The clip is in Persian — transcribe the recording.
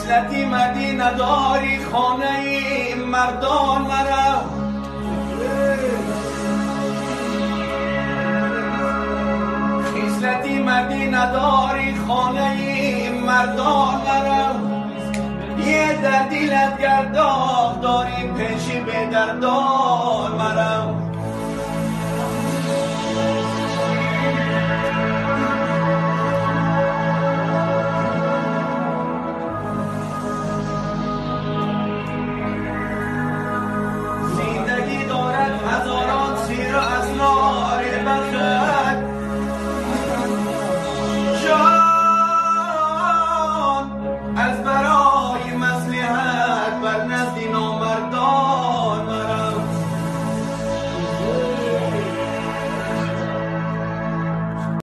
خیسلتی مدینه داری خانه مردان مرا خیسلتی مدینه داری خانه مردان مرا یه در دیلت گردان داری پیشی به دردان مرا